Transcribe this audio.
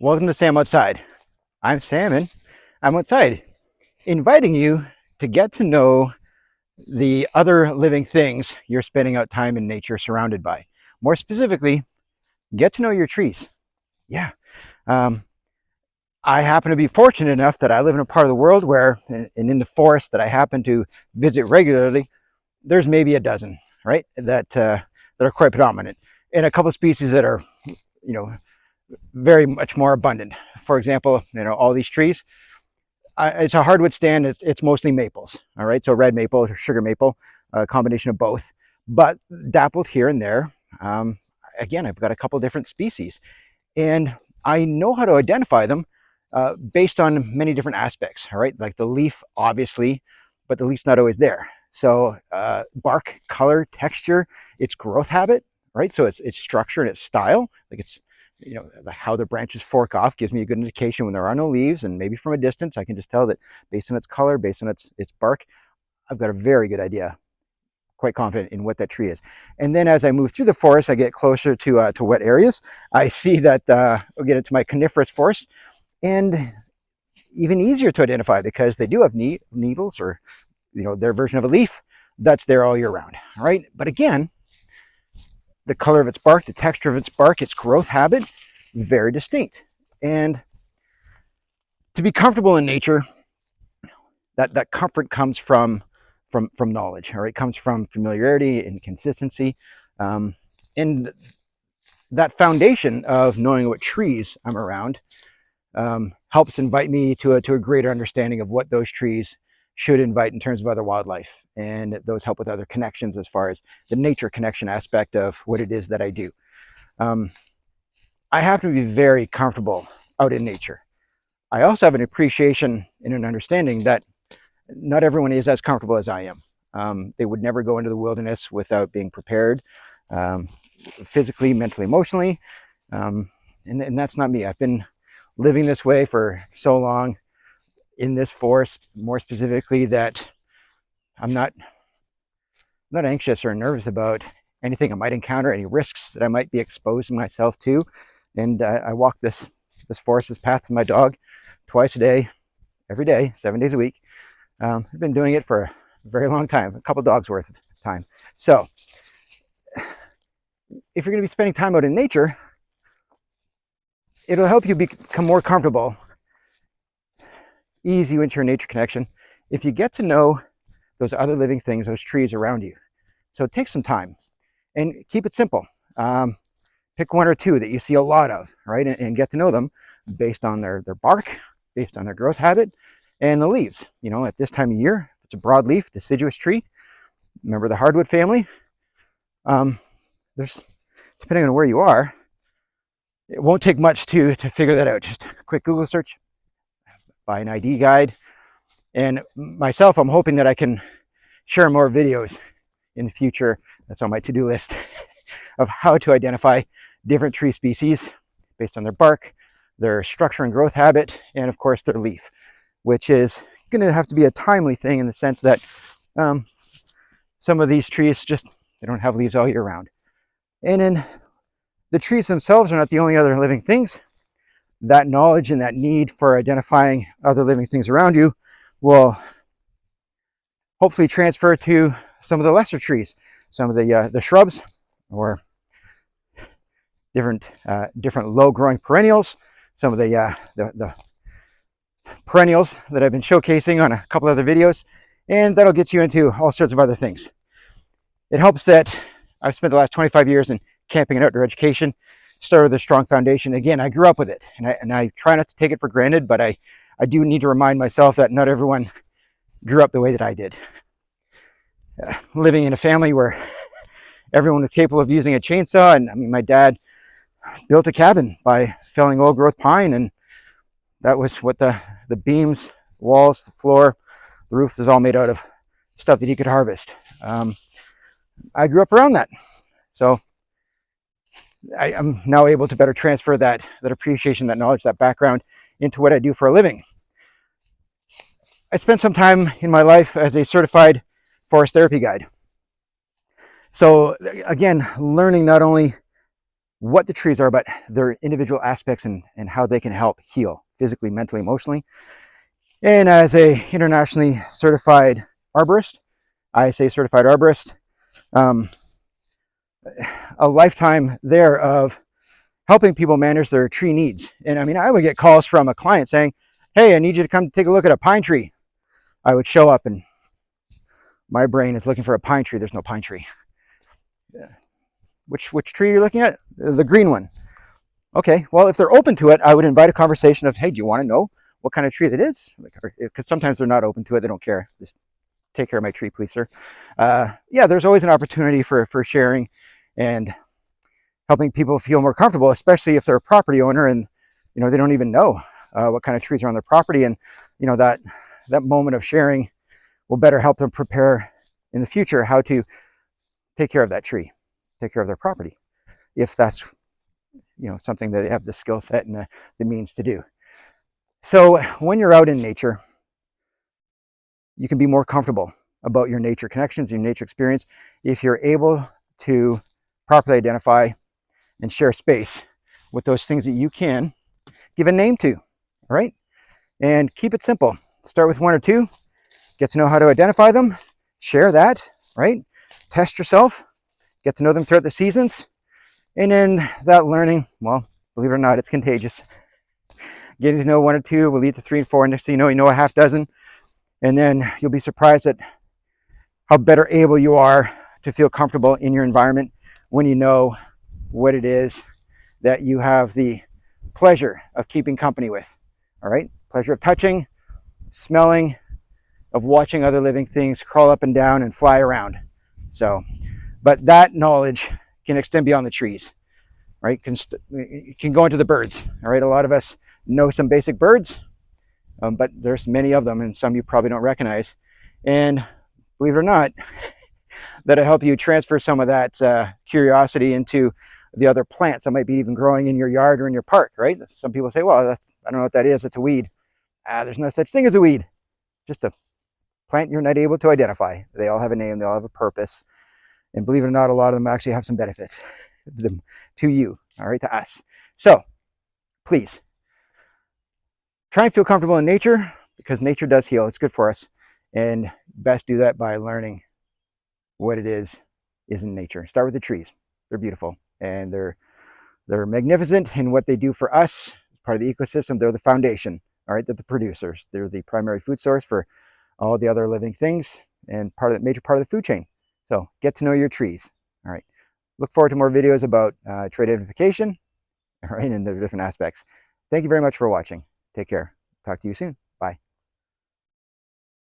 Welcome to Sam Outside. I'm Sam and I'm outside, inviting you to get to know the other living things you're spending out time in nature surrounded by. More specifically, get to know your trees. Yeah. Um, I happen to be fortunate enough that I live in a part of the world where, and in the forest that I happen to visit regularly, there's maybe a dozen, right, that are quite predominant, and a couple of species that are, you know, very much more abundant. For example, all these trees, it's a hardwood stand. It's mostly maples. All right, so red maple or sugar maple, a combination of both, but dappled here and there. Again, I've got a couple different species, and I know how to identify them based on many different aspects. All right, like the leaf, obviously, but the leaf's not always there. So bark, color, texture, its growth habit, right? So its structure and its style, like it's, how the branches fork off gives me a good indication when there are no leaves, and maybe from a distance I can just tell that based on its color, based on its bark, I've got a very good idea, quite confident in what that tree is. And then as I move through the forest, I get closer to wet areas. I see that I'll get into my coniferous forest, and even easier to identify because they do have needles, or their version of a leaf that's there all year round. All right, but again, the color of its bark, the texture of its bark, its growth habit, very distinct. And to be comfortable in nature, that comfort comes from knowledge. All right, it comes from familiarity and consistency, and that foundation of knowing what trees I'm around helps invite me to a greater understanding of what those trees should invite in terms of other wildlife, and those help with other connections as far as the nature connection aspect of what it is that I do. I happen to be very comfortable out in nature. I also have an appreciation and an understanding that not everyone is as comfortable as I am. They would never go into the wilderness without being prepared, physically, mentally, emotionally, and that's not me. I've been living this way for so long in this forest, more specifically, that I'm not anxious or nervous about anything I might encounter, any risks that I might be exposing myself to. And I walk this forest, this path with my dog twice a day, every day, 7 days a week. I've been doing it for a very long time, a couple dogs worth of time. So if you're going to be spending time out in nature, it'll help you become more comfortable, ease you into your nature connection if you get to know those other living things, those trees around you. So take some time and keep it simple. Pick one or two that you see a lot of, right? And get to know them based on their bark, based on their growth habit, and the leaves. At this time of year, it's a broadleaf deciduous tree. Remember the hardwood family? There's, depending on where you are, it won't take much to figure that out. Just a quick Google search, buy an ID guide. And myself, I'm hoping that I can share more videos in the future. That's on my to-do list of how to identify different tree species based on their bark, their structure and growth habit, and of course their leaf, which is going to have to be a timely thing in the sense that some of these trees they don't have leaves all year round. And then the trees themselves are not the only other living things. That knowledge and that need for identifying other living things around you will hopefully transfer to some of the lesser trees, some of the shrubs, or different low-growing perennials, some of the perennials that I've been showcasing on a couple other videos, and that'll get you into all sorts of other things. It helps that I've spent the last 25 years in camping and outdoor education, started with a strong foundation. Again, I grew up with it, and I try not to take it for granted, but I do need to remind myself that not everyone grew up the way that I did. Living in a family where everyone was capable of using a chainsaw, and my dad built a cabin by felling old growth pine, and that was what the beams, walls, the floor, the roof was all made out of stuff that he could harvest. I grew up around that, so I'm now able to better transfer that appreciation, that knowledge, that background into what I do for a living. I spent some time in my life as a certified forest therapy guide. So again, learning not only what the trees are, but their individual aspects and how they can help heal physically, mentally, emotionally. And as a internationally certified arborist, ISA certified arborist, a lifetime there of helping people manage their tree needs. And I mean, I would get calls from a client saying, hey, I need you to come take a look at a pine tree. I would show up and my brain is looking for a pine tree. There's no pine tree. Which tree are you looking at? The green one. Okay, well, if they're open to it, I would invite a conversation of, hey, do you want to know what kind of tree that is? Because sometimes they're not open to it. They don't care. Just take care of my tree, please, sir. Yeah, there's always an opportunity for sharing and helping people feel more comfortable, especially if they're a property owner and, you know, they don't even know what kind of trees are on their property. And, you know, that moment of sharing will better help them prepare in the future how to take care of that tree, take care of their property, if that's, you know, something that they have the skill set and the means to do. So when you're out in nature, you can be more comfortable about your nature connections, your nature experience, if you're able to properly identify and share space with those things that you can give a name to, all right? And keep it simple. Start with one or two, get to know how to identify them, share that, right? Test yourself, get to know them throughout the seasons. And then that learning, well, believe it or not, it's contagious. Getting to know one or two will lead to 3 and 4. And next thing you know a half dozen. And then you'll be surprised at how better able you are to feel comfortable in your environment when you know what it is that you have the pleasure of keeping company with. All right? Pleasure of touching, smelling, of watching other living things crawl up and down and fly around. So, but that knowledge can extend beyond the trees, right? It can go into the birds, all right? A lot of us know some basic birds, but there's many of them, and some you probably don't recognize. And believe it or not, that'll help you transfer some of that curiosity into the other plants that might be even growing in your yard or in your park, right? Some people say, well, I don't know what that is, it's a weed. There's no such thing as a weed, just a plant you're not able to identify. They all have a name, they all have a purpose. And believe it or not, a lot of them actually have some benefits to you, all right, to us. So please try and feel comfortable in nature, because nature does heal. It's good for us. And best do that by learning what it is in nature. Start with the trees. They're beautiful and they're magnificent in what they do for us. Part of the ecosystem. They're the foundation, all right? They're the producers. They're the primary food source for all the other living things and major part of the food chain. So get to know your trees. All right. Look forward to more videos about trait identification, all right, and their different aspects. Thank you very much for watching. Take care. Talk to you soon.